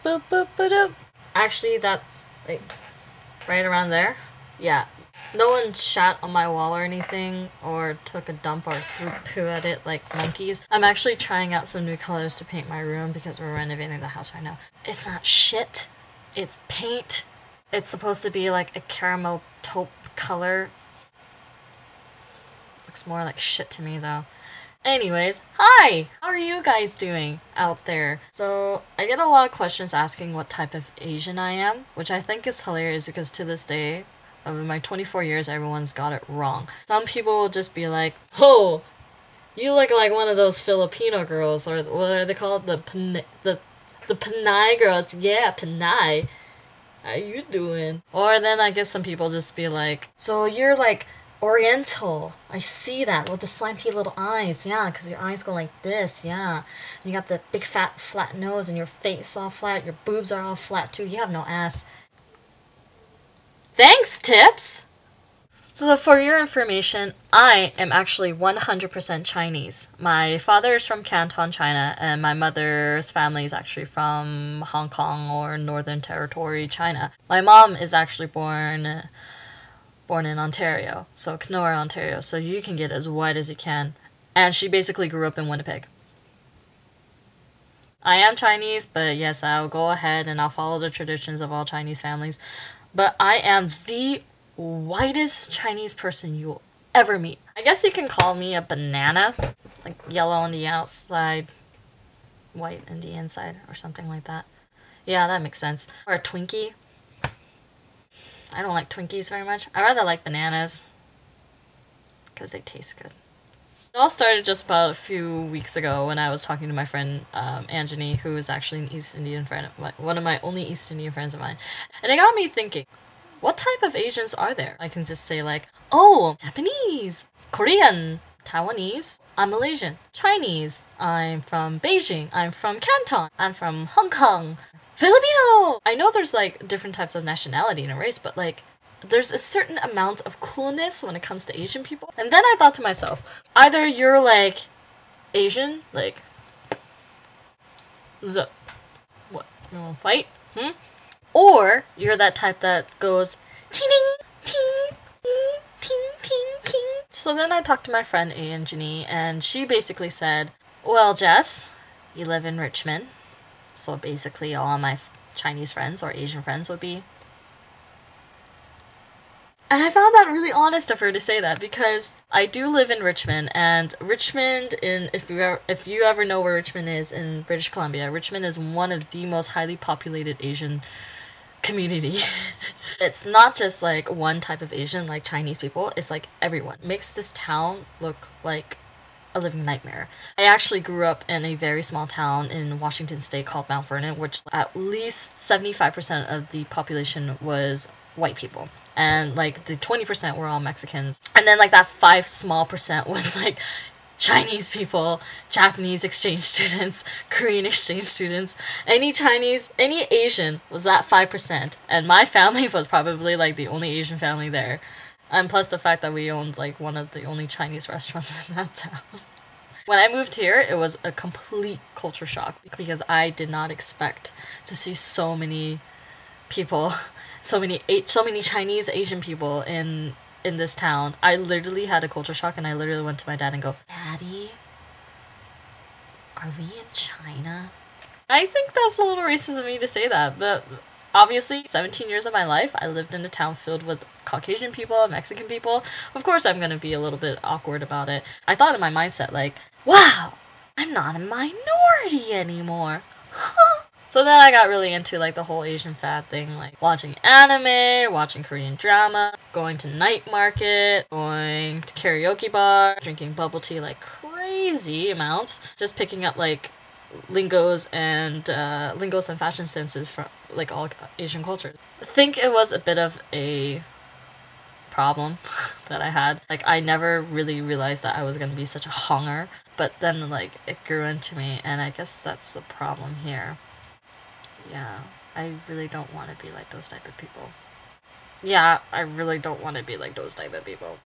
boop, boop, boop, boop. Actually, that, like, right around there, yeah. No one shat on my wall or anything, or took a dump or threw poo at it like monkeys. I'm actually trying out some new colors to paint my room because we're renovating the house right now. It's not shit, it's paint. It's supposed to be like a caramel taupe color. Looks more like shit to me though. Anyways, hi! How are you guys doing out there? So, I get a lot of questions asking what type of Asian I am, which I think is hilarious because to this day, over my 24 years, everyone's got it wrong. Some people will just be like, oh, you look like one of those Filipino girls, or what are they called? The Panay girls. Yeah, Panay. How you doing? Or then I guess some people just be like, so you're like Oriental. I see that with the slanty little eyes. Yeah, because your eyes go like this. Yeah. And you got the big fat flat nose and your face all flat. Your boobs are all flat too. You have no ass. Thanks, Tips! So for your information, I am actually 100% Chinese. My father is from Canton, China, and my mother's family is actually from Hong Kong or Northern Territory, China. My mom is actually born in Ontario, so Kenora, Ontario, so you can get as wide as you can. And she basically grew up in Winnipeg. I am Chinese, but yes, I'll go ahead and I'll follow the traditions of all Chinese families. But I am the whitest Chinese person you'll ever meet. I guess you can call me a banana. Like yellow on the outside, white on the inside, or something like that. Yeah, that makes sense. Or a Twinkie. I don't like Twinkies very much. I rather like bananas. Because they taste good. It all started just about a few weeks ago when I was talking to my friend Anjani, who is actually an East Indian friend, one of my only East Indian friends of mine. And it got me thinking, what type of Asians are there? I can just say like, oh, Japanese, Korean, Taiwanese, I'm Malaysian, Chinese, I'm from Beijing, I'm from Canton, I'm from Hong Kong, Filipino! I know there's like different types of nationality in a race, but like, there's a certain amount of coolness when it comes to Asian people. And then I thought to myself, either you're like Asian, like, what, you wanna fight? Or you're that type that goes, ting ting, ting, ting, ting, ting. So then I talked to my friend Anjani, and she basically said, well, Jess, you live in Richmond. So basically all of my Chinese friends or Asian friends would be. And I found that really honest of her to say that because I do live in Richmond, and Richmond, if you ever know where Richmond is in British Columbia, Richmond is one of the most highly populated Asian community. It's not just like one type of Asian, like Chinese people, it's like everyone. It makes this town look like a living nightmare. I actually grew up in a very small town in Washington State called Mount Vernon, which at least 75% of the population was white people. And like the 20% were all Mexicans. And then like that 5 small percent was like Chinese people, Japanese exchange students, Korean exchange students. Any Chinese, any Asian was that 5%. And my family was probably like the only Asian family there. And plus the fact that we owned like one of the only Chinese restaurants in that town. When I moved here, it was a complete culture shock because I did not expect to see so many people, so many Chinese Asian people in this town. I literally had a culture shock, and I literally went to my dad and go, Daddy, are we in China? I think that's a little racist of me to say that, but obviously 17 years of my life I lived in a town filled with Caucasian people, Mexican people. Of course I'm gonna be a little bit awkward about it. I thought in my mindset like, wow, I'm not a minority anymore. So then I got really into like the whole Asian fad thing, like watching anime, watching Korean drama, going to night market, going to karaoke bar, drinking bubble tea like crazy amounts, just picking up like lingos and fashion senses from like all Asian cultures. I think it was a bit of a problem that I had. Like I never really realized that I was gonna be such a honger, but then like it grew into me, and I guess that's the problem here. Yeah, I really don't want to be like those type of people. Yeah, I really don't want to be like those type of people.